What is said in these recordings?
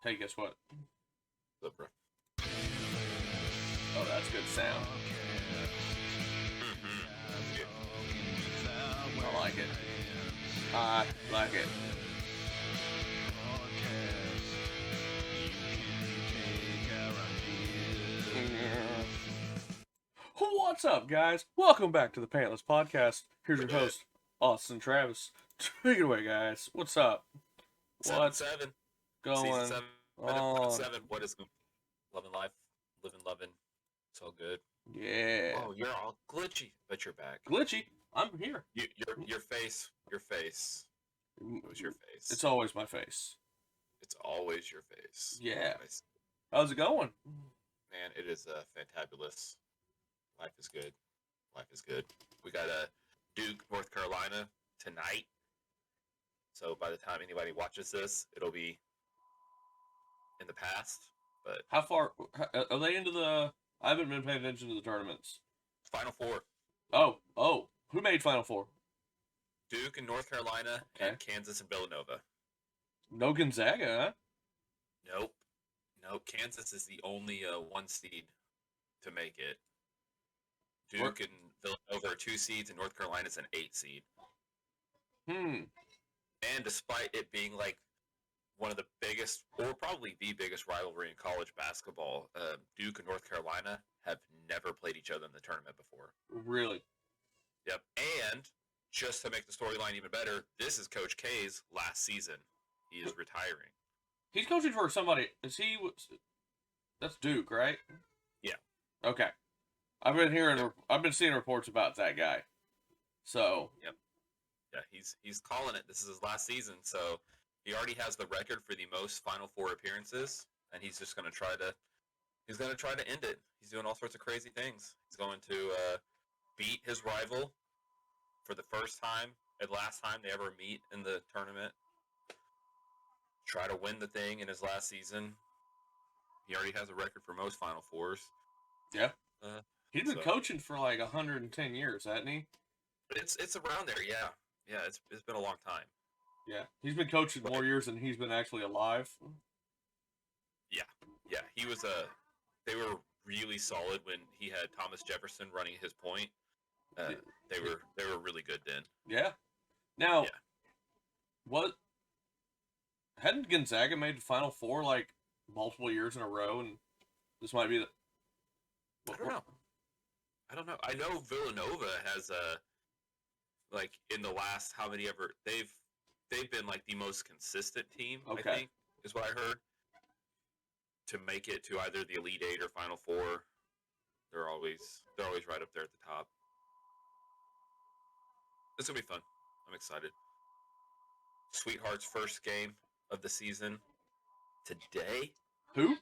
Hey, guess what? What's up, bro? Oh, that's good sound. I like it. I like it. What's up, guys? Welcome back to the Pantless podcast. Here's your host, Austin Travis. Take it away, guys. What's up? What's 7 going Season 7. on? 7. What is loving life? Loving. It's all good. Yeah. Oh, you're all glitchy, but you're back. Glitchy. I'm here. Your face. It was your face. It's always my face. It's always your face. Yeah. How's it going? Man, it is fantabulous. Life is good. We got Duke, North Carolina tonight. So by the time anybody watches this, it'll be in the past. But How far are they into the? I haven't been paying attention to the tournaments. Final Four. Oh, who made Final Four? Duke and North Carolina and Kansas and Villanova. No Gonzaga, huh? Nope. Kansas is the only 1 seed to make it. Duke and Villanova are 2 seeds, and North Carolina's an 8 seed. And despite it being like one of the biggest, or probably the biggest rivalry in college basketball, Duke and North Carolina have never played each other in the tournament before. Really? Yep. And just to make the storyline even better, this is Coach K's last season. He is retiring. He's coaching for somebody. That's Duke, right? Yeah. Okay. I've been seeing reports about that guy. So. Yep. Yeah, he's calling it. This is his last season, so he already has the record for the most Final Four appearances, and he's just gonna try to end it. He's doing all sorts of crazy things. He's going to beat his rival for the first time and last time they ever meet in the tournament. Try to win the thing in his last season. He already has a record for most Final Fours. Yeah. He's been coaching for like 110 years, hasn't he? It's around there, yeah. Yeah, it's been a long time. Yeah. He's been coaching more years than he's been actually alive. Yeah. He was they were really solid when he had Thomas Jefferson running his point. They were really good then. Yeah. Now, what? Hadn't Gonzaga made the Final Four like multiple years in a row, and this might be the? I don't know. I know Villanova has like in the last how many ever they've been like the most consistent team. Okay. I think is what I heard. To make it to either the Elite Eight or Final Four, they're always right up there at the top. This will be fun. I'm excited. Sweetheart's first game of the season today. Who?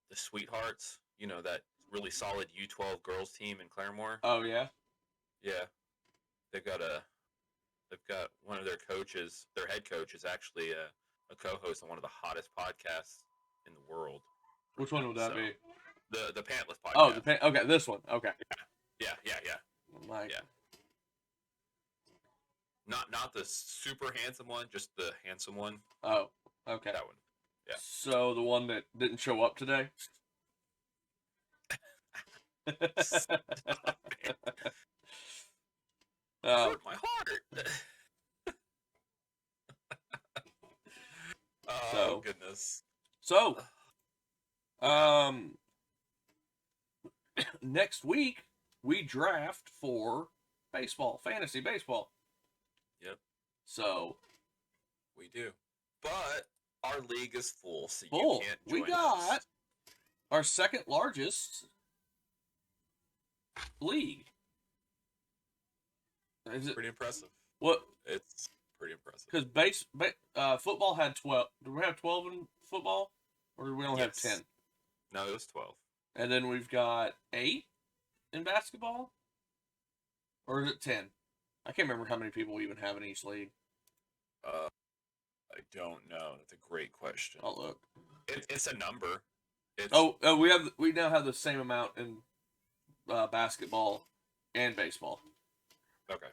The Sweethearts. You know, that really solid U12 girls team in Claremore. Oh yeah. Yeah. They've got one of their coaches. Their head coach is actually a co-host on one of the hottest podcasts in the world. Which one would that be? The Pantless podcast. Oh, okay, this one. Okay. Yeah. Like, yeah. Not the super handsome one, just the handsome one. Oh, okay. That one. Yeah. So the one that didn't show up today. Hurt my heart. Oh goodness. So, next week we draft for baseball, fantasy baseball. Yep. So we do, but our league is full, so you can't join we got us. Our second largest league. Is it pretty impressive? What? It's pretty impressive. Because football had 12. Do we have 12 in football, or do we only have 10? No, it was 12. And then we've got 8 in basketball, or is it 10? I can't remember how many people we even have in each league. I don't know. That's a great question. I'll look. It's a number. We now have the same amount in basketball and baseball. Okay.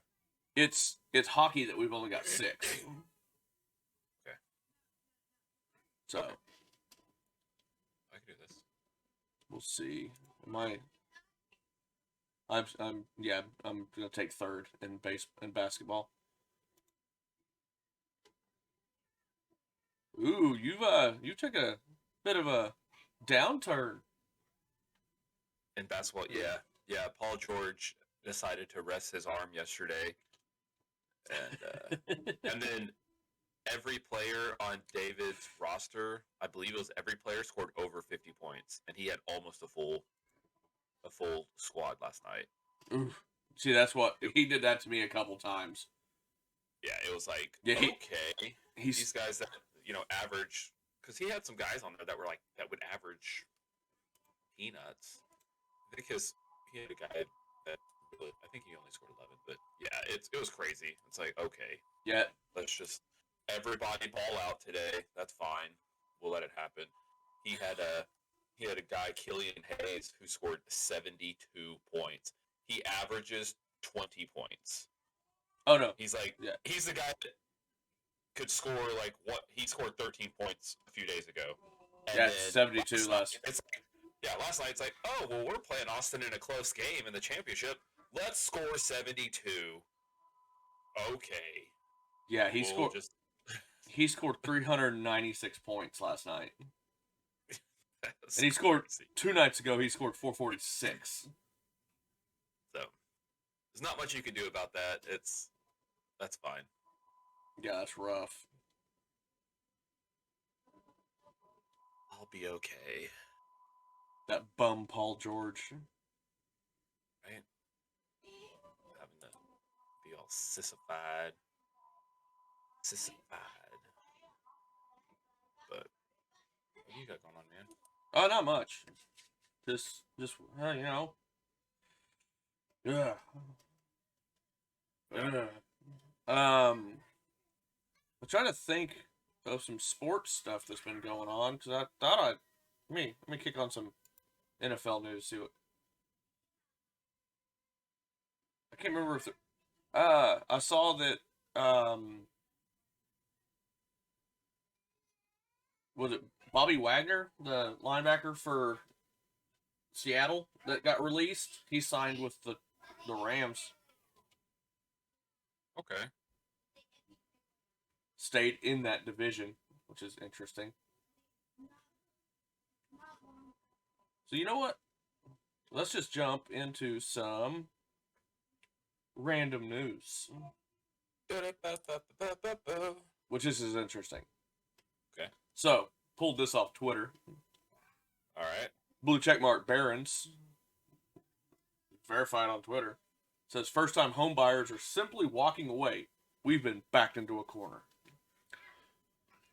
It's hockey that we've only got 6. Okay. So Okay. I can do this. we'll see. I'm gonna take third in basketball. Ooh, you took a bit of a downturn. In basketball, yeah. Paul George decided to rest his arm yesterday, and then every player on David's roster, I believe it was every player, scored over 50 points, and he had almost a full squad last night. Oof. See, that's what he did that to me a couple times. Yeah, it was like, Yeah, okay, these guys that average, because he had some guys on there that were like that would average peanuts. Because he had a guy that really, I think he only scored 11, but yeah, it was crazy. It's like, okay, Yeah. let's just everybody ball out today. That's fine. We'll let it happen. He had a guy, Killian Hayes, who scored 72 points. He averages 20 points. Oh no. He's like, yeah. He's the guy that could score like what he scored 13 points a few days ago. And yeah, 72 last. Last night it's like, oh well, we're playing Austin in a close game in the championship. Let's score 72. Okay. Yeah, he scored 396 points last night. And he scored crazy. 2 nights ago. He scored 446. So there's not much you can do about that. That's fine. Yeah, that's rough. I'll be okay. That bum Paul George. Right? Having to be all sissified. But what do you got going on, man? Oh, not much. Just Yeah. I'm trying to think of some sports stuff that's been going on because I thought let me kick on some NFL news. See what I can't remember if I saw that was it Bobby Wagner, the linebacker for Seattle, that got released? He signed with the Rams. Okay. Stayed in that division, which is interesting. So you know what? Let's just jump into some random news, which is interesting. Okay. So, pulled this off Twitter. All right. Blue checkmark Barons, verified on Twitter, says first-time home buyers are simply walking away. We've been backed into a corner.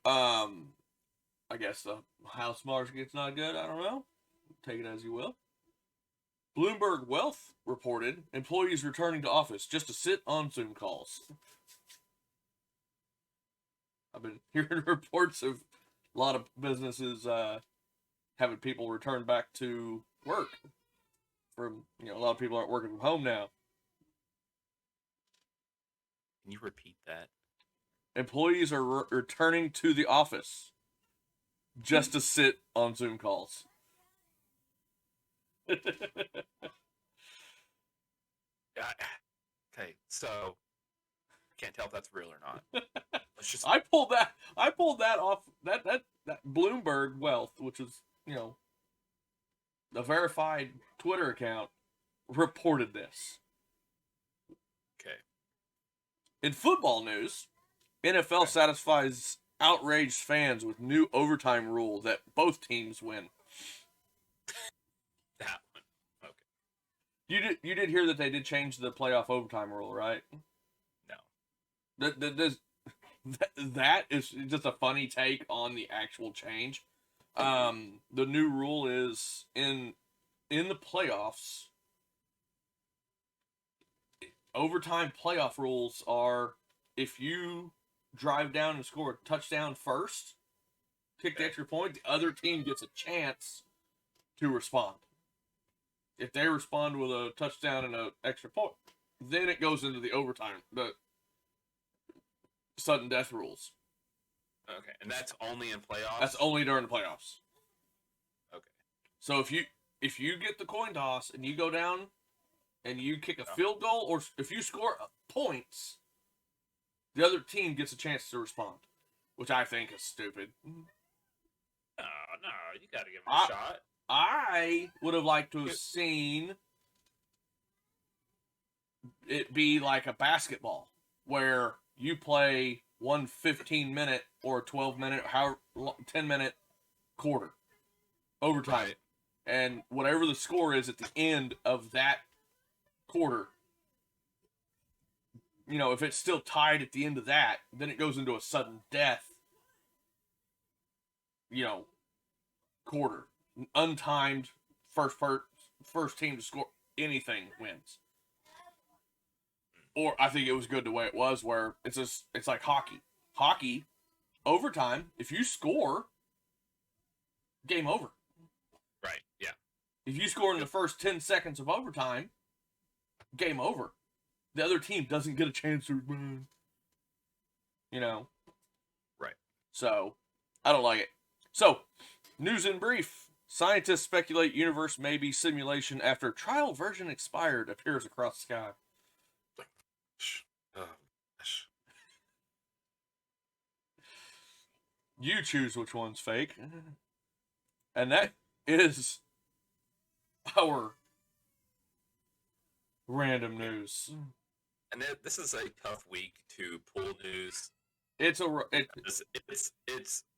I guess the house market's not good. I don't know. Take it as you will. Bloomberg Wealth reported employees returning to office just to sit on Zoom calls. I've been hearing reports of a lot of businesses having people return back to work. From a lot of people aren't working from home now. Can you repeat that? Employees are returning to the office just to sit on Zoom calls. Okay, so I can't tell if that's real or not. Let's just. I pulled that off that Bloomberg Wealth, which is a verified Twitter account, reported this. Okay. In football news, NFL satisfies outraged fans with new overtime rule that both teams win. That one. Okay. You did hear that they did change the playoff overtime rule, right? No. That is just a funny take on the actual change. The new rule is in the playoffs. Overtime playoff rules are if you drive down and score a touchdown first, kick the extra point, the other team gets a chance to respond. If they respond with a touchdown and an extra point, then it goes into the overtime, the sudden death rules. Okay, and that's only in playoffs. That's only during the playoffs. Okay. So if you get the coin toss and you go down and you kick a field goal, or if you score points, the other team gets a chance to respond, which I think is stupid. No, you got to give him a shot. I would have liked to have seen it be like a basketball, where you play one 15-minute or 12-minute, 10-minute quarter, overtime. Right. And whatever the score is at the end of that quarter, if it's still tied at the end of that, then it goes into a sudden death, quarter. Untimed, first team to score anything wins. Or I think it was good the way it was, where it's like hockey. Hockey, overtime, if you score, game over. Right, yeah. If you score in the first 10 seconds of overtime, game over. The other team doesn't get a chance to, Right. So, I don't like it. So, news in brief. Scientists speculate universe may be simulation after trial version expired appears across the sky. You choose which one's fake. And that is our random news. And this is a tough week to pull news. It's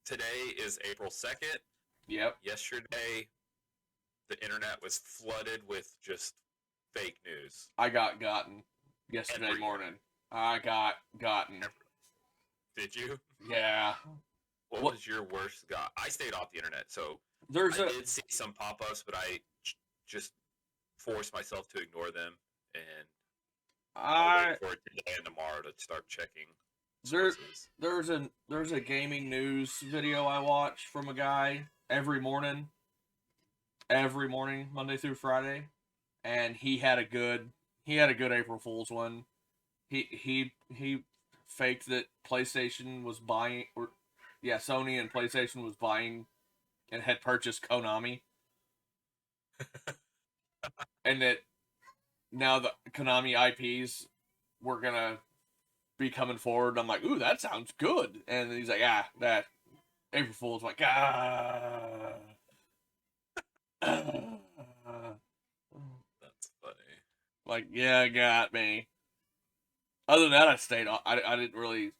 today is April 2nd. Yep. Yesterday, the internet was flooded with just fake news. I got gotten yesterday morning. I got gotten. Did you? Yeah. What was your worst? I stayed off the internet, so I did see some pop-ups, but I just forced myself to ignore them, and I'll wait for it today and tomorrow to start checking sources. There's a gaming news video I watch from a guy every morning, Monday through Friday, and he had a good April Fool's one. He faked that PlayStation was buying, Sony and PlayStation was buying and had purchased Konami. And that now the Konami IPs were going to be coming forward. I'm like, ooh, that sounds good. And he's like, that April Fool's like, That's funny. Like, yeah, got me. Other than that, I stayed off. I didn't really.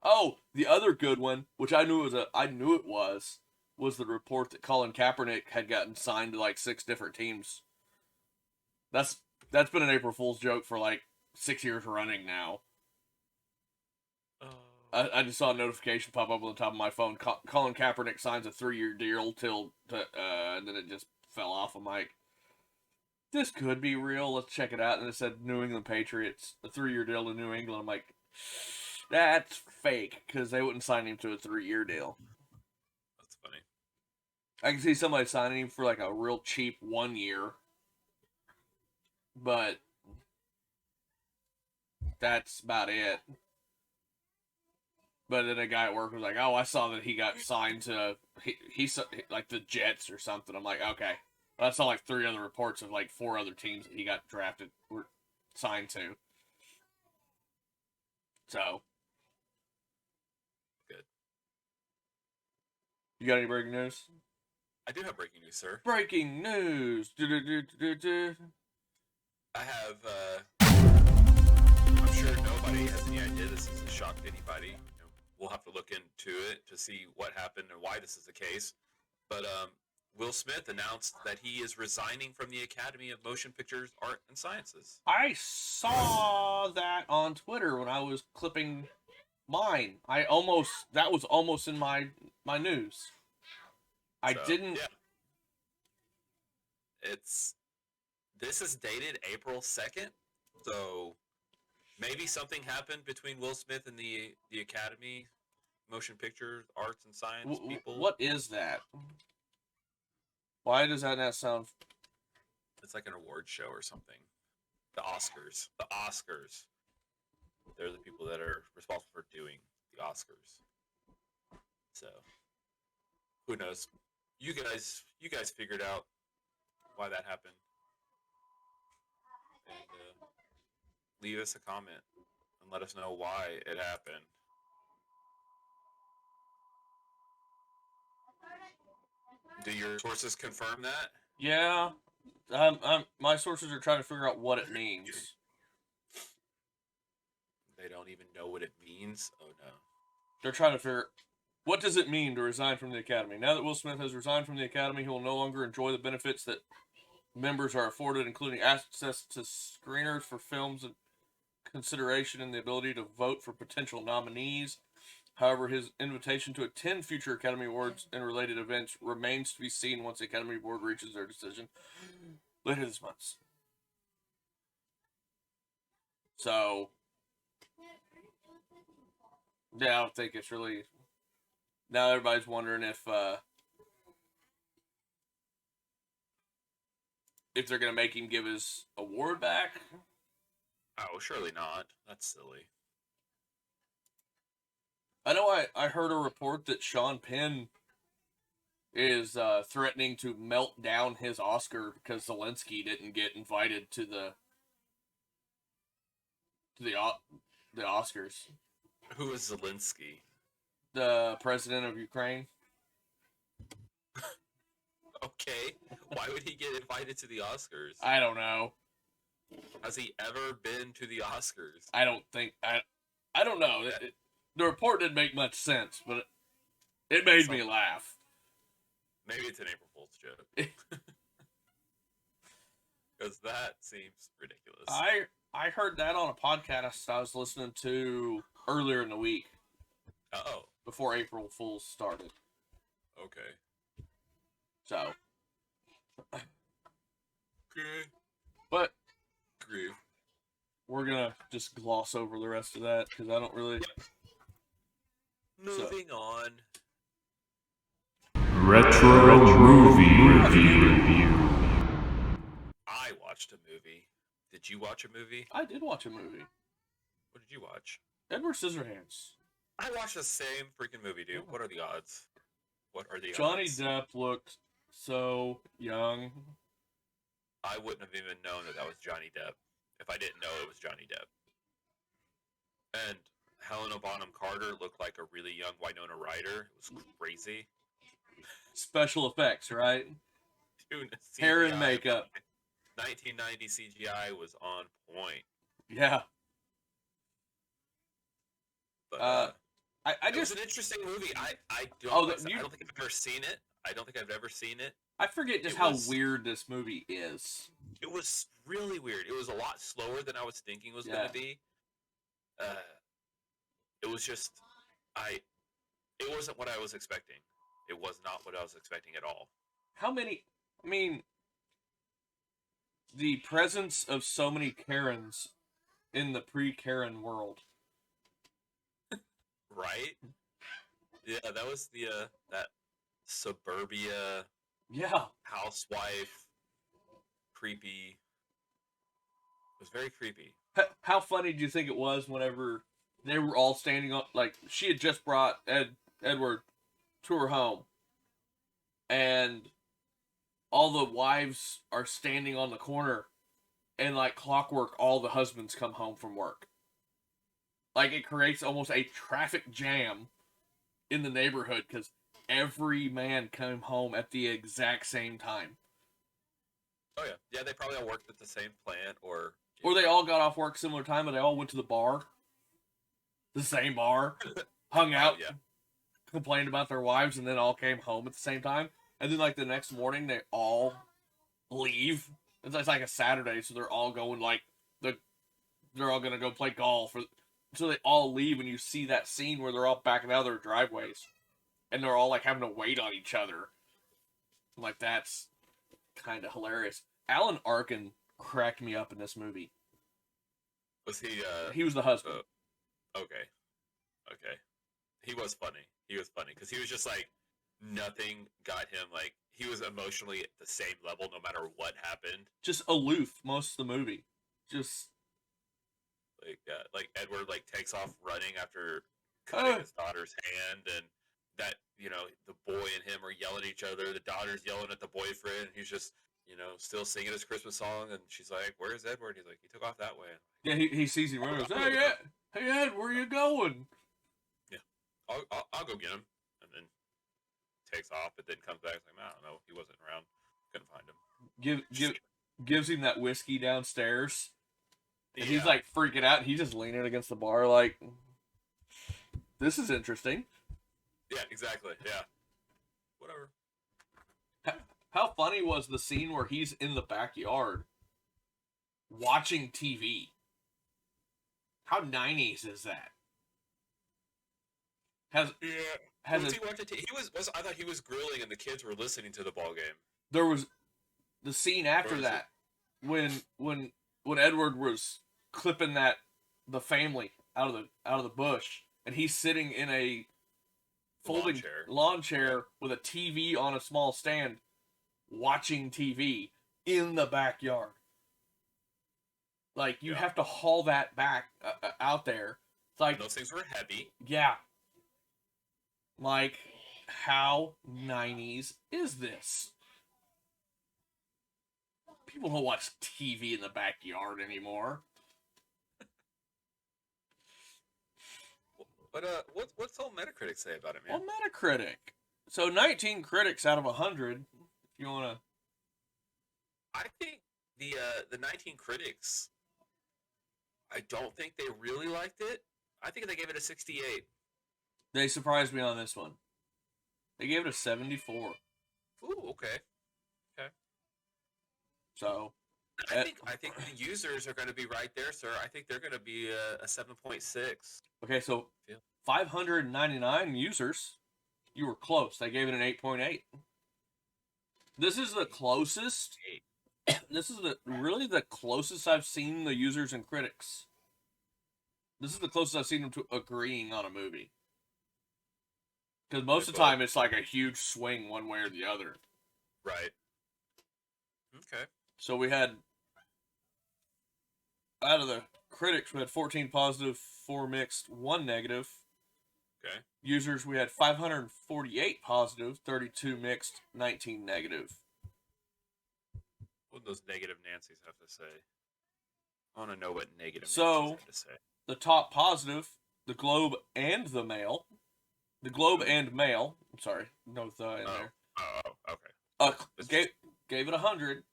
Oh, the other good one, which I knew it was the report that Colin Kaepernick had gotten signed to like 6 different teams. That's been an April Fool's joke for like 6 years running now. I just saw a notification pop up on the top of my phone. Colin Kaepernick signs a 3-year deal and then it just fell off. I'm like, this could be real. Let's check it out. And it said New England Patriots, a 3-year deal to New England. I'm like, that's fake, because they wouldn't sign him to a 3-year deal. That's funny. I can see somebody signing him for like a real cheap 1 year, but that's about it. But then a guy at work was like, "Oh, I saw that he got signed to he like the Jets or something." I'm like, "Okay." But I saw like 3 other reports of like 4 other teams that he got drafted or signed to. So good. You got any breaking news? I do have breaking news, sir. Breaking news. I have. I'm sure nobody has any idea this is a shock to anybody. We'll have to look into it to see what happened and why this is the case. But Will Smith announced that he is resigning from the Academy of Motion Pictures, Art, and Sciences. I saw that on Twitter when I was clipping mine. That was almost in my news. I didn't. Yeah. This is dated April 2nd, so maybe something happened between Will Smith and the Academy Motion Picture Arts and Science people. What is that? Why does that not sound? It's like an award show or something. The Oscars. The Oscars. They're the people that are responsible for doing the Oscars. So who knows? You guys figured out why that happened, and leave us a comment and let us know why it happened. Do your sources confirm that? Yeah. My sources are trying to figure out what it means. They don't even know what it means? Oh no. They're trying to figure, what does it mean to resign from the Academy? Now that Will Smith has resigned from the Academy, he will no longer enjoy the benefits that members are afforded, including access to screeners for films and consideration and the ability to vote for potential nominees. However, his invitation to attend future Academy Awards and related events remains to be seen once the Academy Board reaches their decision later this month. So, yeah, I don't think it's really... Now everybody's wondering if they're going to make him give his award back. Oh, surely not. That's silly. I know I heard a report that Sean Penn is threatening to melt down his Oscar because Zelensky didn't get invited to the Oscars. Who is Zelensky? The president of Ukraine. Okay. Why would he get invited to the Oscars? I don't know. Has he ever been to the Oscars? I don't think... I don't know. The report didn't make much sense, but it made me laugh. Maybe it's an April Fool's joke. Because that seems ridiculous. I heard that on a podcast I was listening to earlier in the week. Oh. Before April Fool's started. Okay. So. Okay. But. Agree. We're gonna just gloss over the rest of that because I don't really. Yep. Moving on. Retro movie review. I watched a movie. Did you watch a movie? I did watch a movie. What did you watch? Edward Scissorhands. I watched the same freaking movie, dude. What are the odds? What are the Johnny odds? Depp looked so young. I wouldn't have even known that was Johnny Depp if I didn't know it was Johnny Depp. And Helena Bonham Carter looked like a really young Winona Ryder. It was crazy. Special effects, right? Dude, Hair and makeup. 1990 CGI was on point. Yeah. But I it was just an interesting movie. I don't Oh, think I've ever seen it. I don't think I've ever seen it. I forget just how weird this movie is. It was really weird. It was a lot slower than I was thinking it was going to be. It was just it wasn't what I was expecting. It was not what I was expecting at all. How many? I mean, the presence of so many Karens in the pre-Karen world. Right? Yeah, that was the that suburbia housewife creepy. It was very creepy. How funny do you think it was whenever they were all standing up? Like, she had just brought Edward to her home, and all the wives are standing on the corner, and like clockwork, all the husbands come home from work. Like, it creates almost a traffic jam in the neighborhood because every man came home at the exact same time. Oh yeah, yeah. They probably all worked at the same plant, or they all got off work similar time, but they all went to the bar, the same bar, hung out, complained about their wives, and then all came home at the same time. And then, like, the next morning, they all leave. It's like a Saturday, so they're all going they're all gonna go play golf. So they all leave, and you see that scene where they're all backing out of their driveways, and they're all like having to wait on each other. Like, that's kind of hilarious. Alan Arkin cracked me up in this movie. Was he? He was the husband. Okay. He was funny. Because he was just like, nothing got him. Like, he was emotionally at the same level no matter what happened. Just aloof most of the movie. Just like Edward takes off running after cutting his daughter's hand, and that, the boy and him are yelling at each other. The daughter's yelling at the boyfriend. And he's just, still singing his Christmas song. And she's like, "Where's Edward?" He's like, "He took off that way." Yeah, he sees him running. Goes, hey Ed, where you going? Yeah, I'll go get him. And then takes off, but then comes back. It's like, I don't know. He wasn't around. Couldn't find him. Gives him that whiskey downstairs. And Yeah. he's like freaking out. He's just leaning against the bar like, this is interesting. Yeah, exactly. Yeah. Whatever. How funny was the scene where he's in the backyard watching TV? How 90s is that? Was he watching TV? I thought he was grilling and the kids were listening to the ball game. There was the scene after that when Edward was clipping the family out of the bush, and he's sitting in a folding lawn chair with a TV on a small stand, watching TV in the backyard. Like, you have to haul that back out there. It's like, those things were heavy. Yeah. Like, how 90s is this? People don't watch TV in the backyard anymore. But what's all Metacritic say about it, man? Well, Metacritic. So 19 critics out of 100. If you want to. I think the 19 critics, I don't think they really liked it. I think they gave it a 68. They surprised me on this one. They gave it a 74. Ooh, okay. So, I think the users are going to be right there, sir. I think they're going to be a 7.6. Okay, so 599 users. You were close. They gave it an 8.8. This is the closest. This is really the closest I've seen the users and critics. This is the closest I've seen them to agreeing on a movie. Because most of the time it's like a huge swing one way or the other. Right. Okay. So we had, out of the critics, we had 14 positive, 4 mixed, 1 negative. Okay. Users, we had 548 positive, 32 mixed, 19 negative. What do those negative Nancy's have to say? I want to know what negative Nancy's have to say. The top positive, the Globe and the Mail. The Globe and Mail. I'm sorry, no the in there. Oh, okay. Gave it 100.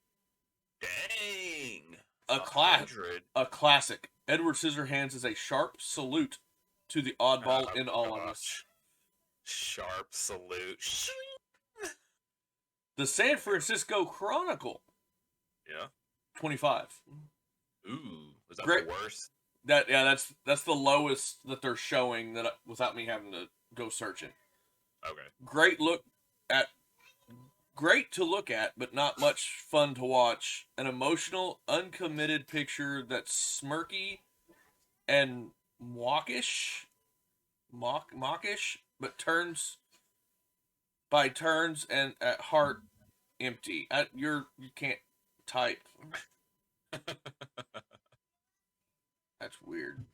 Dang. A classic. Edward Scissorhands is a sharp salute to the oddball in all of us. Sharp salute. The San Francisco Chronicle. Yeah. 25. Ooh, was that the worst? That's the lowest that they're showing that without me having to go searching. Okay. Great to look at, but not much fun to watch. An emotional, uncommitted picture that's smirky and mawkish, but turns and at heart empty. You can't type. That's weird.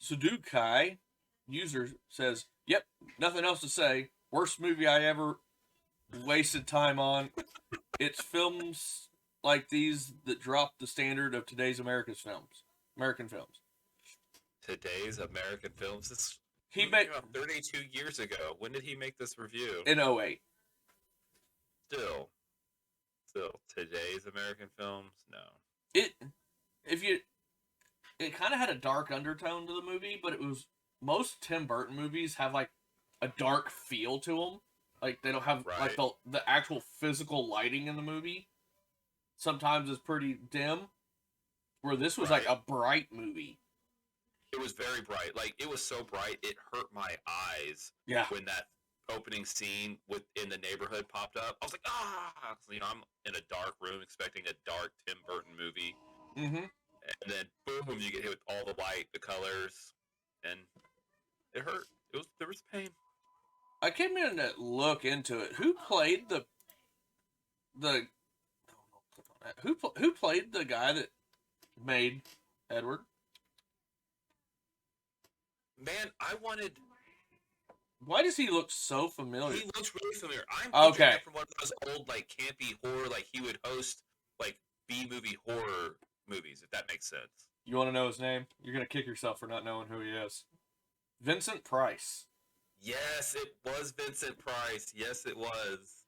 Sudukai user says, "Yep, nothing else to say. Worst movie I ever wasted time on. It's films like these that drop the standard of today's American films. Today's American films. This He movie made came out 32 years ago. When did he make this review? in 08. Still, today's American films. No. It kind of had a dark undertone to the movie, but it was most Tim Burton movies have like a dark feel to them. Like they don't have like the actual physical lighting in the movie. Sometimes it's pretty dim. Where this was like a bright movie. It was very bright. Like it was so bright it hurt my eyes. Yeah. When that opening scene in the neighborhood popped up, I was like, ah! So, I'm in a dark room expecting a dark Tim Burton movie. Mm-hmm. And then boom, you get hit with all the light, the colors, and it hurt. There was pain. I came in to look into it. Who played who played the guy that made Edward? Man, I wanted. Why does he look so familiar? He looks really familiar. I'm Okay. picturing him from one of those old, like, campy horror, like, he would host, like, B-movie horror movies, if that makes sense. You want to know his name? You're going to kick yourself for not knowing who he is. Vincent Price. Yes, it was Vincent Price. Yes, it was.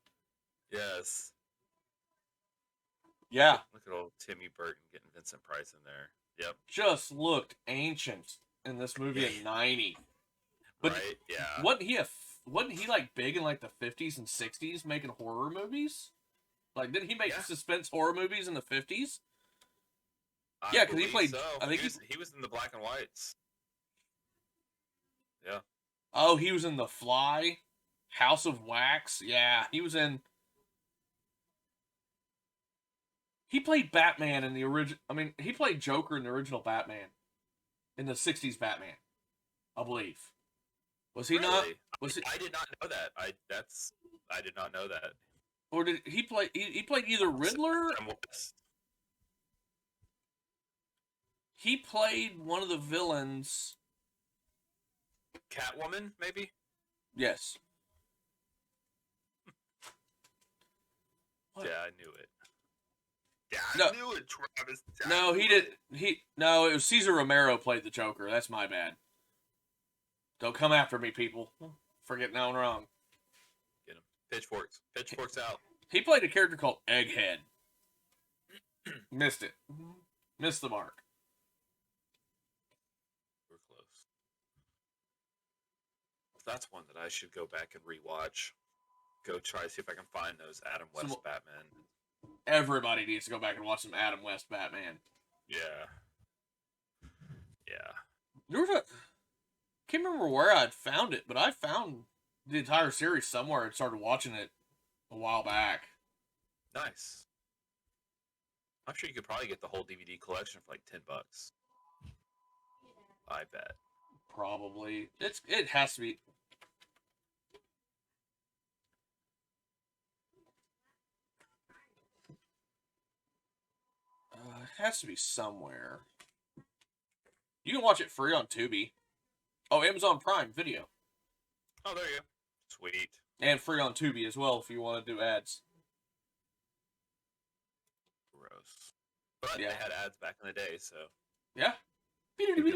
Yes. Yeah. Look at old Timmy Burton getting Vincent Price in there. Yep. Just looked ancient in this movie in 90. But right? Yeah. wasn't he like big in like the 50s and 60s making horror movies? Like, didn't he make suspense horror movies in the 50s? Yeah, because he played. So. I think he was in the black and whites. Yeah. Oh, he was in The Fly, House of Wax. Yeah, he was in. He played Batman in the original. I mean, he played Joker in the original Batman, in the '60s Batman, I believe. Was he not? Was it? I did not know that. I did not know that. Or did he play? He played either Riddler. He played one of the villains. Catwoman, maybe? Yes. What? Yeah, I knew it. Yeah, I knew it, Travis. No, he did. No, it was Cesar Romero played the Joker. That's my bad. Don't come after me, people. Forget now and wrong. Get him. Pitchforks. Pitchforks out. He played a character called Egghead. Missed it. Missed the mark. We're close. That's one that I should go back and rewatch. Go try to see if I can find those Adam West Batman. Everybody needs to go back and watch some Adam West Batman. Yeah. Yeah. There was a... Can't remember where I'd found it, but I found the entire series somewhere and started watching it a while back. Nice. I'm sure you could probably get the whole DVD collection for like $10. I bet. Probably. It has to be. It has to be somewhere. You can watch it free on Tubi. Oh, Amazon Prime Video. Oh, there you go. Sweet. And free on Tubi as well if you want to do ads. Gross. But they had ads back in the day, so. Yeah. It'd be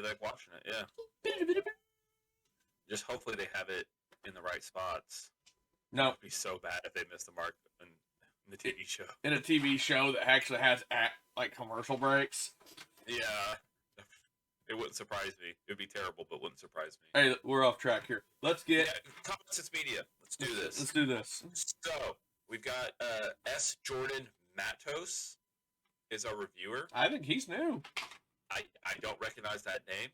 like watching it, yeah. Just hopefully they have it in the right spots. No. It'd be so bad if they miss the mark in the TV show. In a TV show that actually has like commercial breaks. Yeah. It wouldn't surprise me. It would be terrible, but wouldn't surprise me. Hey, we're off track here. Let's get... Yeah, Common Sense Media. Let's do this. Let's do this. So, we've got S. Jordan Matos is our reviewer. I think he's new. I don't recognize that name.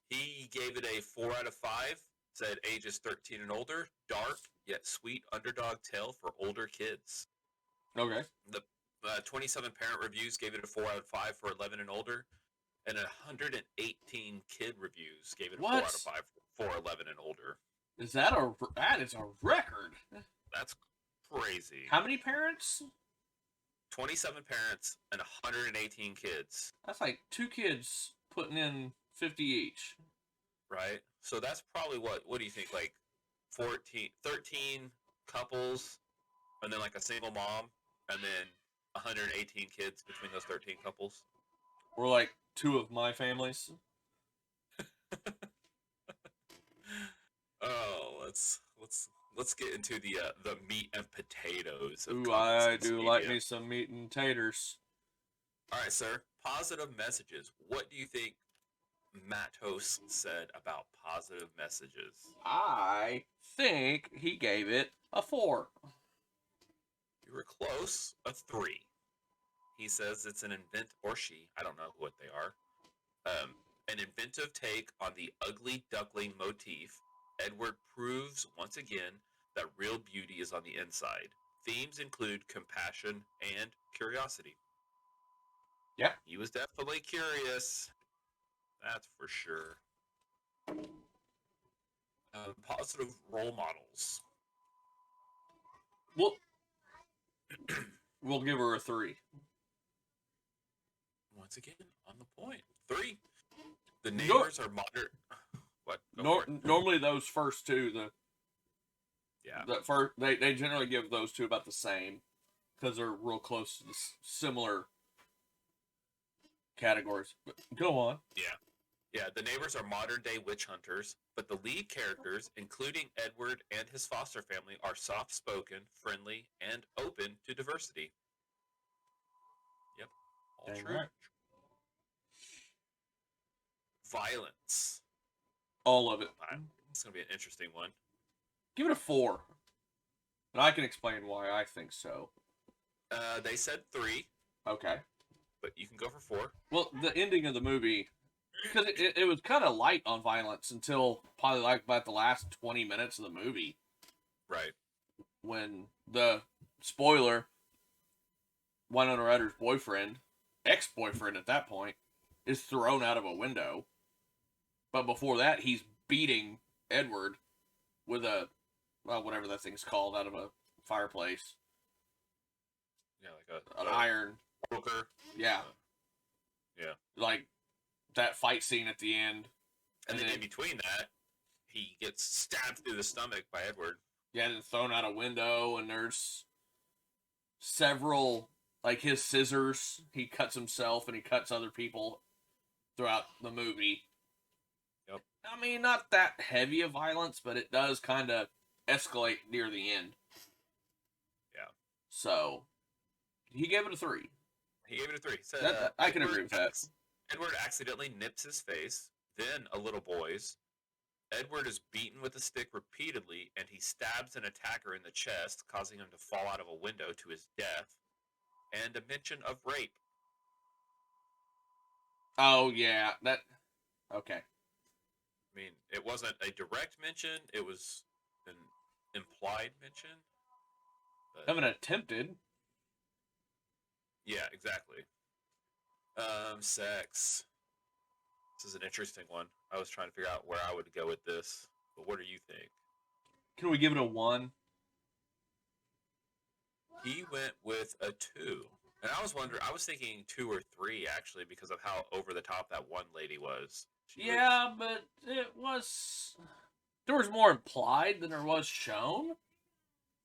He gave it a 4 out of 5. Said ages 13 and older. Dark, yet sweet underdog tale for older kids. Okay. The 27 parent reviews gave it a 4 out of 5 for 11 and older. And 118 kid reviews gave it a 4 out of 5 for 11 and older. That is a record. That's crazy. How many parents? 27 parents and 118 kids. That's like 2 kids putting in 50 each. Right? So that's probably what do you think? Like 13 couples, and then like a single mom, and then 118 kids between those 13 couples? Or like 2 of my families. Oh, let's get into the meat and potatoes of Ooh, I do like me some meat and taters. All right, sir. Positive messages. What do you think Matos said about positive messages? I think he gave it a 4. You were close. A 3. He says it's an or she, I don't know what they are, an inventive take on the ugly duckling motif. Edward proves once again that real beauty is on the inside. Themes include compassion and curiosity. Yeah. He was definitely curious. That's for sure. Positive role models. We'll give her a 3. Once again, on the point. 3. The neighbors are modern. What? Go for it. Normally, those first two, Yeah. the first they generally give those two about the same because they're real close to similar categories. But go on. Yeah, the neighbors are modern-day witch hunters, but the lead characters, including Edward and his foster family, are soft-spoken, friendly, and open to diversity. Yep, all Dang true. right. Violence. All of it. It's going to be an interesting one. Give it a 4. And I can explain why I think so. They said 3, Okay. but you can go for 4. Well, the ending of the movie, because it was kind of light on violence until probably like about the last 20 minutes of the movie, Right. when the spoiler, Winona Ryder's boyfriend, ex-boyfriend at that point, is thrown out of a window. But before that, he's beating Edward with a, well, whatever that thing's called, out of a fireplace. Yeah, like An iron. poker. Yeah. Yeah. Like that fight scene at the end. And then in between that, he gets stabbed through the stomach by Edward. Yeah, and thrown out a window, and there's several, like his scissors, he cuts himself and he cuts other people throughout the movie. Yep. I mean, not that heavy of violence, but it does kind of escalate near the end. Yeah. So, he gave it a 3. He gave it a 3. Said, I can agree with that. Edward accidentally nips his face, then a little boy's. Edward is beaten with a stick repeatedly, and he stabs an attacker in the chest, causing him to fall out of a window to his death. And a mention of rape. Oh, yeah. Okay. I mean, it wasn't a direct mention, it was an implied mention. But, I mean, attempted. yeah, exactly. Sex. This is an interesting one. I was trying to figure out where I would go with this, but what do you think? Can we give it a 1? He went with a 2. And I was thinking 2 or 3, actually, because of how over the top that one lady was. Yeah, but it was... There was more implied than there was shown.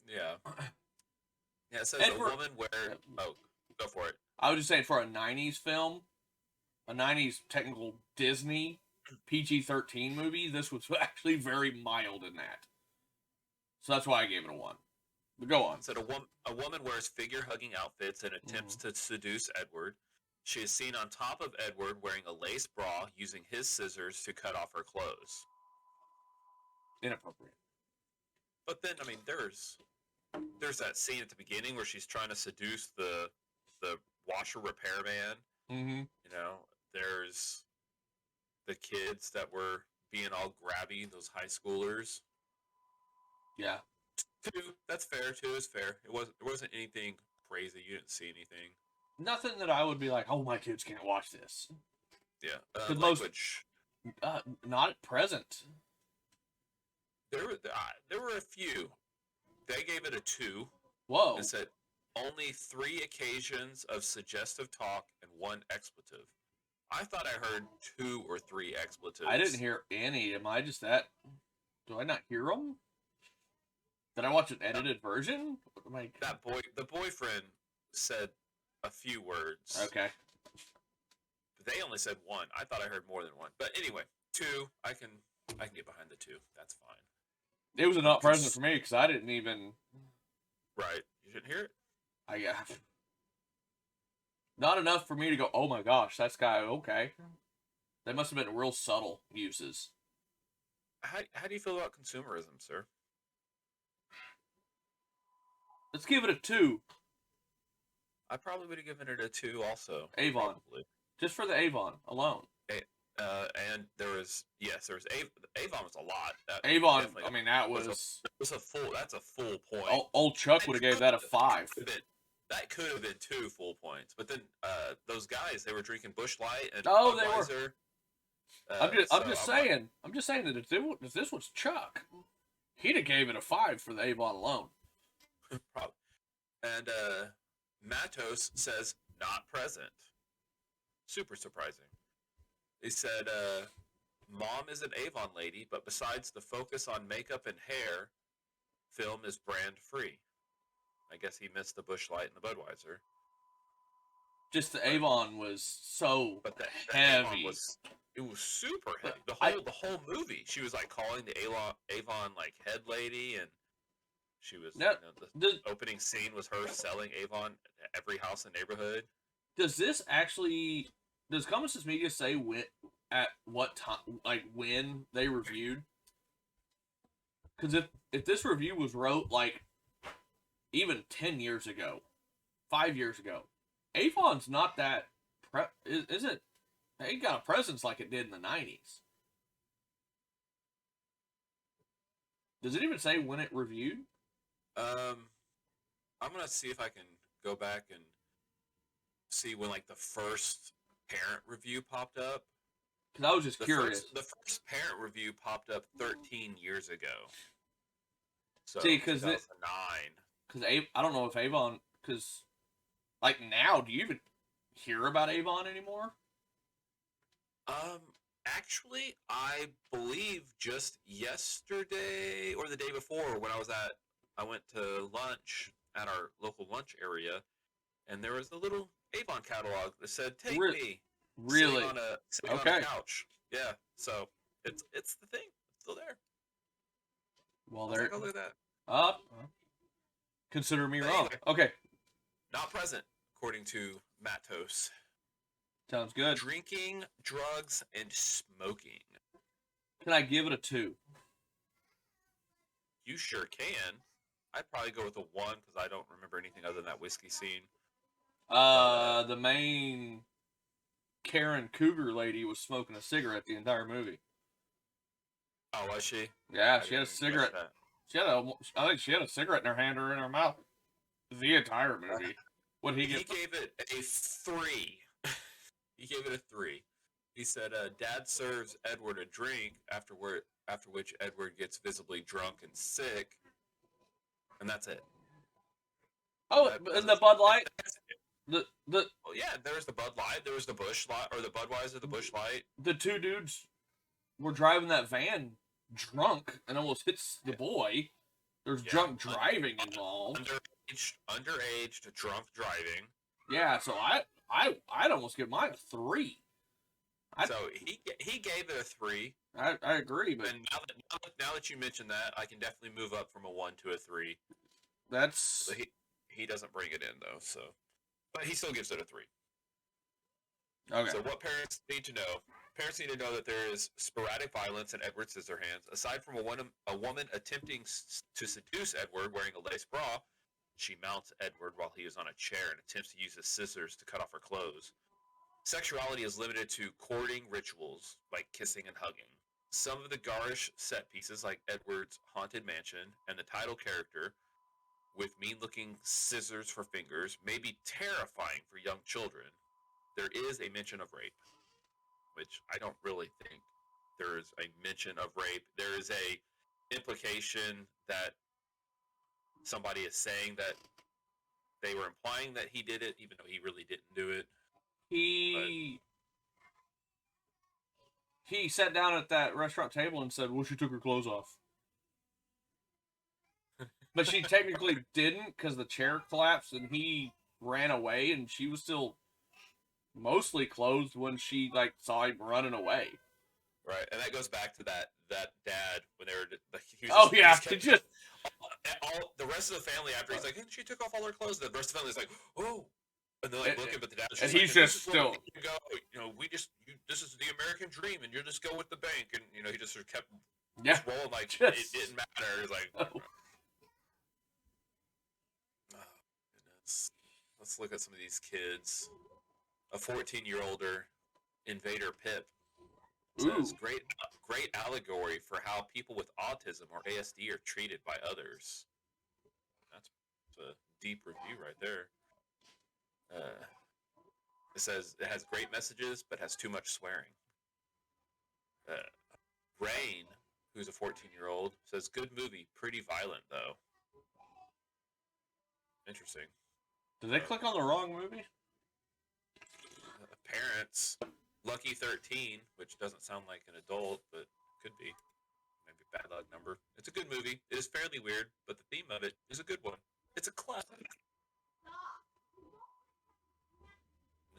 Yeah. Yeah, it says Edward... a woman where... Oh, go for it. I was just saying, for a 90's film, a 90's technical Disney PG-13 movie, this was actually very mild in that. So that's why I gave it a 1. But go on. It said a woman wears figure-hugging outfits and attempts to seduce Edward. She is seen on top of Edward wearing a lace bra, using his scissors to cut off her clothes. Inappropriate. But then, I mean, there's that scene at the beginning where she's trying to seduce the washer repairman. Mm-hmm. You know, there's the kids that were being all grabby, those high schoolers. Yeah. 2, that's fair. 2 is fair. There wasn't anything crazy. You didn't see anything. Nothing that I would be like, oh, my kids can't watch this. Yeah. Language. Not at present. There were a few. They gave it a 2. Whoa. It said only 3 occasions of suggestive talk and 1 expletive. I thought I heard 2 or 3 expletives. I didn't hear any. Am I just that? Do I not hear them? Did I watch an edited version? The boyfriend said a few words. Okay. They only said 1. I thought I heard more than 1. But anyway, 2. I can get behind the 2. That's fine. It was a not present for me because I didn't even. Right. You didn't hear it? Not enough for me to go, oh my gosh, that's guy, okay. They must have been real subtle uses. How do you feel about consumerism, sir? Let's give it a 2. I probably would have given it a 2 also. Avon. Probably. Just for the Avon alone. And there was Avon was a lot. Avon, I mean, that's a full point. Old Chuck would have gave that a 5. That could have been 2 full points. But then those guys, they were drinking Busch Light and Budweiser. I'm just saying that if this was Chuck, he'd have gave it a 5 for the Avon alone. Probably. And Matos says not present. Super surprising. They said, Mom is an Avon lady, but besides the focus on makeup and hair, film is brand free. I guess he missed the Busch Light and the Budweiser. Just the Avon was so But the heavy. Avon was super heavy. But The whole movie, she was like calling the Avon like head lady, and she was the opening scene was her selling Avon at every house in the neighborhood. Does Common Media say when at what time, like when they reviewed? Because if this review was wrote like even 10 years ago, 5 years ago, Avon's not that isn't. It ain't got a presence like it did in the 90's. Does it even say when it reviewed? I'm gonna see if I can go back and see when like the first parent review popped up. Because I was just curious. The first parent review popped up 13 years ago. So, see, because 2009. Because I don't know if Avon, because like now, do you even hear about Avon anymore? Actually, I believe just yesterday or the day before when I went to lunch at our local lunch area, and there was a little Avon catalog that said, "Take me." Really? Sitting on a couch. Yeah. So it's the thing. It's still there. Well, there. Look at that. Consider me wrong. Anyway, okay. Not present, according to Matos. Sounds good. Drinking, drugs, and smoking. Can I give it a 2? You sure can. I'd probably go with a 1 because I don't remember anything other than that whiskey scene. The main Karen Cougar lady was smoking a cigarette the entire movie. Oh, was she? Yeah, she had a cigarette. I think she had a cigarette in her hand or in her mouth the entire movie. What he gave it a 3. He gave it a 3. He said, Dad serves Edward a drink, after which Edward gets visibly drunk and sick, and that's it. Oh, and the Bud Light? Oh, yeah, there was the Bud Light, there was the Busch Light, or the Budweiser, the Busch Light. The two dudes were driving that van drunk and almost hits the boy. There's drunk driving involved. Underage drunk driving. Yeah, so I'd almost give mine a 3. So he gave it a 3. I agree, but and now that you mention that, I can definitely move up from a 1 to a 3. That's he doesn't bring it in though, so but he still gives it a 3. Okay. So what parents need to know? Parents need to know that there is sporadic violence in Edward Scissorhands. Aside from a woman attempting to seduce Edward wearing a lace bra, she mounts Edward while he is on a chair and attempts to use his scissors to cut off her clothes. Sexuality is limited to courting rituals like kissing and hugging. Some of the garish set pieces, like Edward's haunted mansion and the title character with mean-looking scissors for fingers, may be terrifying for young children. There is a mention of rape, which I don't really think there is a mention of rape. There is a implication that somebody is saying that they were implying that he did it, even though he really didn't do it. He sat down at that restaurant table and said, well, she took her clothes off. But she technically didn't because the chair collapsed and he ran away and she was still mostly clothed when she saw him running away. Right, and that goes back to that dad when they were. All the rest of the family after he's like, and she took off all her clothes. The rest of the family's like, oh, and they're like looking, but the dad and he's just still. Go, this is the American dream, and you just go with the bank, and he just sort of kept rolling like it didn't matter. It's like, oh goodness. Let's look at some of these kids. A 14-year-older Invader Pip says, great allegory for how people with autism or ASD are treated by others. That's a deep review right there. It says it has great messages, but has too much swearing. Rain, who's a 14-year-old, says, good movie, pretty violent, though. Interesting. Did they click on the wrong movie? Parents. Lucky 13, which doesn't sound like an adult, but could be. Maybe Bad Luck Number. It's a good movie. It is fairly weird, but the theme of it is a good one. It's a classic.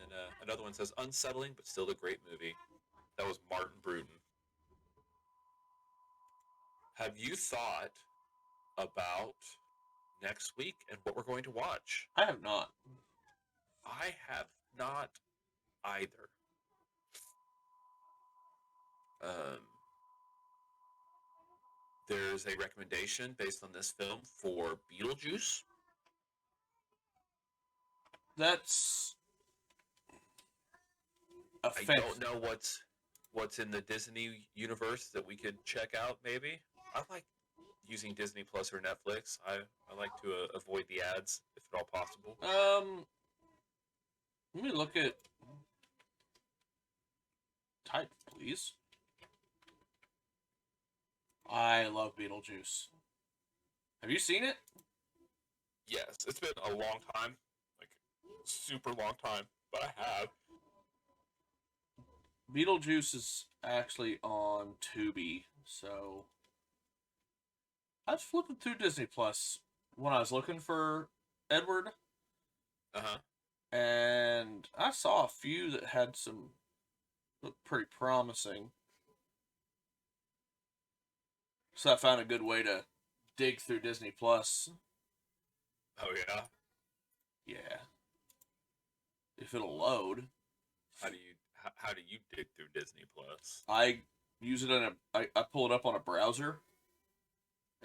And then another one says, unsettling, but still a great movie. That was Martin Bruden. Have you thought about next week and what we're going to watch? I have not. I have not either. There's a recommendation based on this film for Beetlejuice. That's I don't know what's in the Disney universe that we could check out, maybe. I like using Disney Plus or Netflix. I like to avoid the ads, if at all possible. Let me look at... Type, please. I love Beetlejuice. Have you seen it? Yes, it's been a long time. Like, super long time. But I have. Beetlejuice is actually on Tubi, so... I was flipping through Disney Plus when I was looking for Edward. Uh-huh. And I saw a few that had some... looked pretty promising. So I found a good way to dig through Disney Plus. Oh, yeah? Yeah. If it'll load. How do you dig through Disney Plus? I use it I pull it up on a browser.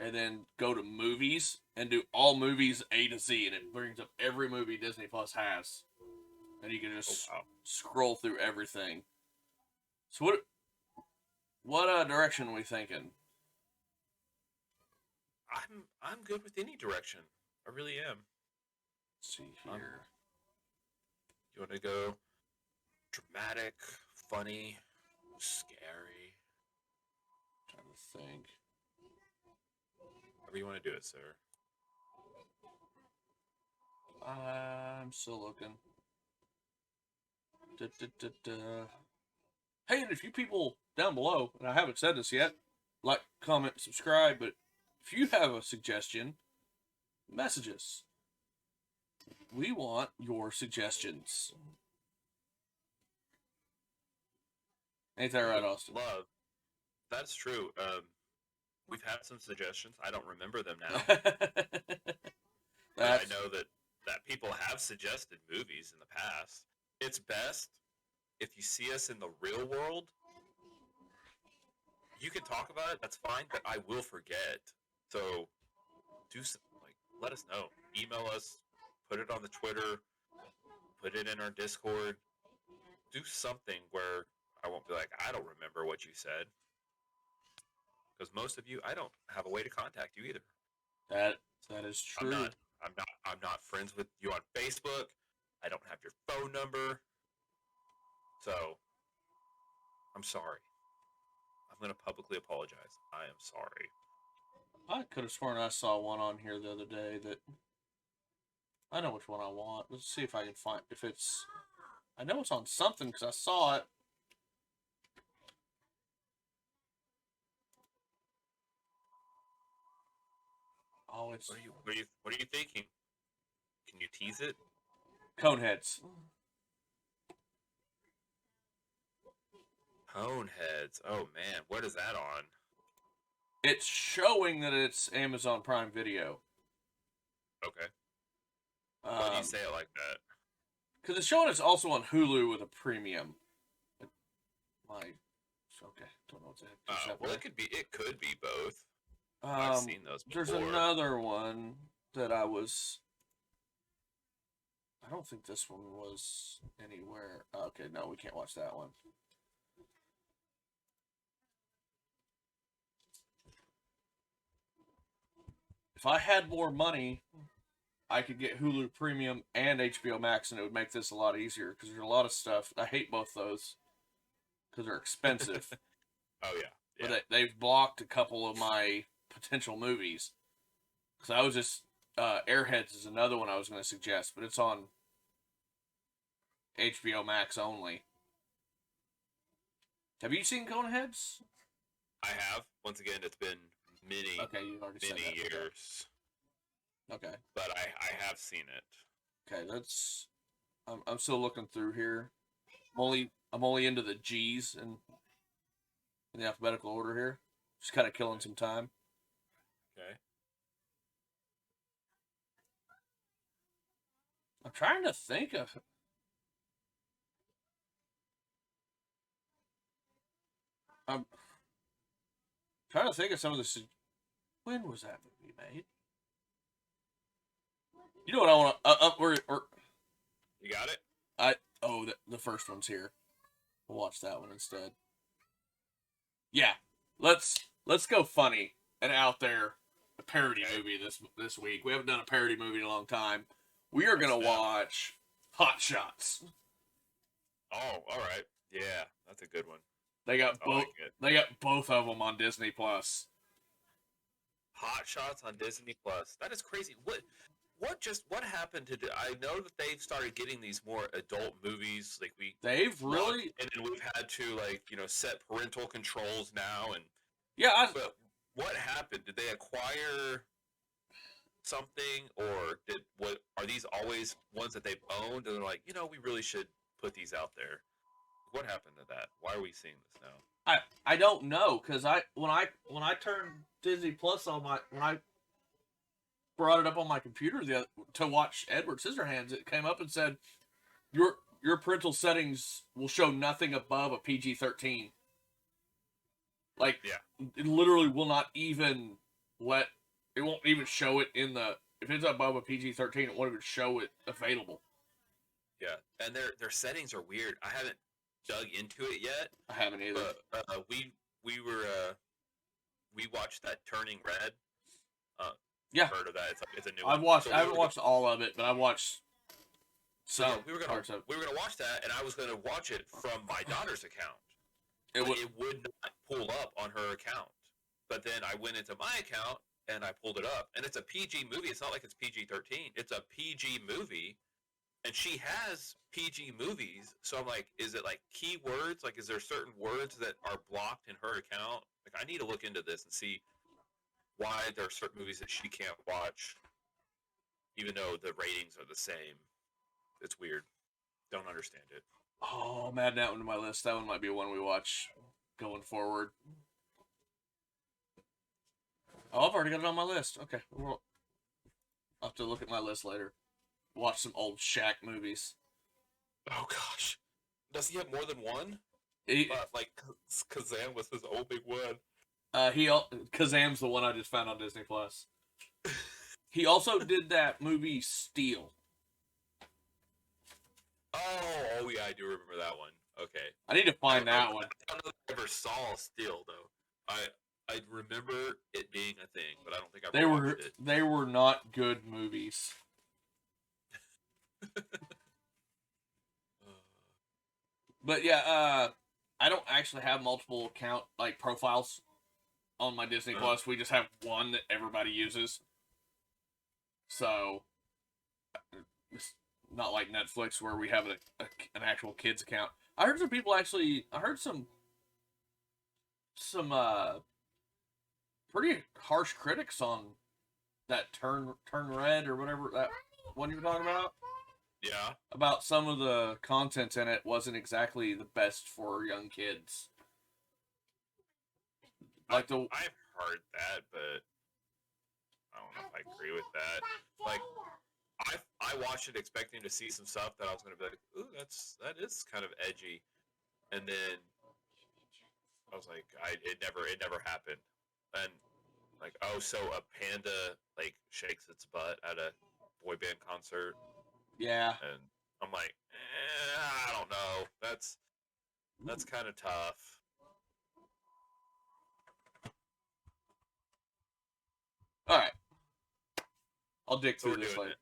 And then go to movies and do all movies A to Z. And it brings up every movie Disney Plus has. And you can just scroll through everything. So what direction are we thinking? I'm good with any direction. I really am. Let's see here. You want to go dramatic, funny, scary? Trying to think. However you want to do it, sir. I'm still looking. Hey, and if you people down below, and I haven't said this yet, like, comment, subscribe, but if you have a suggestion, message us. We want your suggestions. Ain't that right, Austin? Love. That's true. We've had some suggestions. I don't remember them now. But I know that people have suggested movies in the past. It's best if you see us in the real world. You can talk about it, that's fine, but I will forget. So, let us know. Email us, put it on the Twitter, put it in our Discord. Do something where I won't be like, I don't remember what you said. Because most of you, I don't have a way to contact you either. That is true. I'm not friends with you on Facebook. I don't have your phone number. So, I'm sorry. I'm going to publicly apologize. I am sorry. I could have sworn I saw one on here the other day that... I know which one I want. Let's see if I can find... If it's... I know it's on something because I saw it. Oh, it's... What are you thinking? Can you tease it? Coneheads. Coneheads. Oh, man. What is that on? It's showing that it's Amazon Prime Video. Okay. Why do you say it like that? Because it's showing it's also on Hulu with a premium. Okay. Don't know what's that. Well, it could be both. I've seen those before. There's another one that I don't think this one was anywhere. Okay, no, we can't watch that one. If I had more money, I could get Hulu Premium and HBO Max, and it would make this a lot easier, because there's a lot of stuff. I hate both those, because they're expensive. Oh, yeah. But they've blocked a couple of my potential movies. Because I was just... Airheads is another one I was going to suggest, but it's on HBO Max only. Have you seen Coneheads? I have. Once again, it's been many, Okay, you've already said many that. years. Okay. But I have seen it. Okay, that's. I'm still looking through here. I'm only into the G's in the alphabetical order here. Just kind of killing some time. Okay. I'm trying to think of. I'm trying to think of some of this. When was that movie made? You know what I want to. You got it? The first one's here. We'll watch that one instead. Yeah, let's go funny and out there. A parody movie this week. We haven't done a parody movie in a long time. We are gonna watch Hot Shots. Oh, all right. Yeah, that's a good one. They got both. Like it. They got both of them on Disney Plus. Hot Shots on Disney Plus. That is crazy. What happened to? I know that they've started getting these more adult movies. Like they've really, and then we've had to set parental controls now. And yeah. But what happened? Did they acquire something, or are these always ones that they've owned? And they're like, we really should put these out there. What happened to that? Why are we seeing this now? I don't know, because when I turned Disney Plus on when I brought it up on my computer to watch Edward Scissorhands, it came up and said your parental settings will show nothing above a PG-13. Like, yeah. It literally will not even it won't even show it if it's above a PG-13, it won't even show it available. Yeah, and their settings are weird. I haven't dug into it yet. I haven't either. But we watched that Turning Red. Yeah, heard of that? It's a new. I haven't watched all of it, but I watched some. So we were gonna watch that, and I was gonna watch it from my daughter's account. It would not pull up on her account, but then I went into my account and I pulled it up, and it's a PG movie. It's not like it's PG-13. It's a PG movie, and she has PG movies. So I'm like, is it like keywords? Like, is there certain words that are blocked in her account? Like, I need to look into this and see why there are certain movies that she can't watch, even though the ratings are the same. It's weird. Don't understand it. Oh, I'm adding that one to my list. That one might be one we watch going forward. Oh, I've already got it on my list. Okay. I'll have to look at my list later. Watch some old Shaq movies. Oh, gosh. Does he have more than one? Like, Kazan was his only one. Kazam's the one I just found on Disney Plus. He also did that movie Steel. Oh yeah, I do remember that one. Okay. I need to find that one. I don't know if I ever saw Steel though. I remember it being a thing, but I don't think I ever watched it. They were not good movies. But yeah, I don't actually have multiple account profiles on my Disney Plus. We just have one that everybody uses. So it's not like Netflix where we have an actual kids account. I heard some people actually. I heard some pretty harsh critics on that Turn Red or whatever that one you were talking about. Yeah. About some of the content in it wasn't exactly the best for young kids. I've heard that, but I don't know if I agree with that. Like, I watched it expecting to see some stuff that I was going to be like, ooh, that is kind of edgy, and then I was like, it never happened, and like, oh, so a panda shakes its butt at a boy band concert. Yeah. And I'm like, I don't know. That's kind of tough. All right. I'll dig through this later.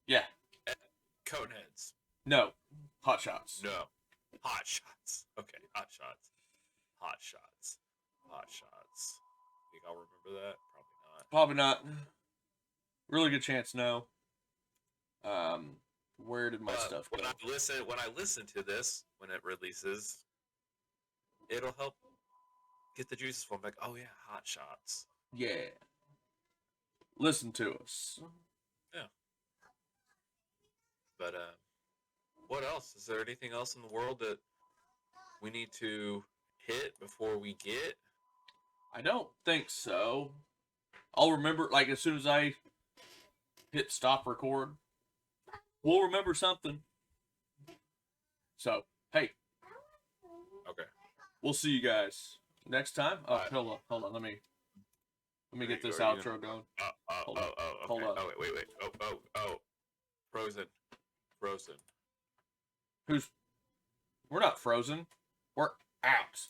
Yeah. Coneheads. No. Hot Shots. No. Hot Shots. Okay. Hot Shots. Hot Shots. Hot Shots. Think I'll remember that? Probably not. Really good chance no. Where did my stuff go? When I listen to this, when it releases, it'll help get the juices flowing. Like, oh yeah, hot shots. Yeah. Listen to us. But what else? Is there anything else in the world that we need to hit before we get? I don't think so. I'll remember, like, as soon as I hit stop record, we'll remember something. So, hey, Okay. we'll see you guys next time. Oh, Alright. hold on. Let me get this Are you outro going. Hold oh, on. okay. Hold on. Oh, wait. Oh. Frozen. We're not frozen. We're out.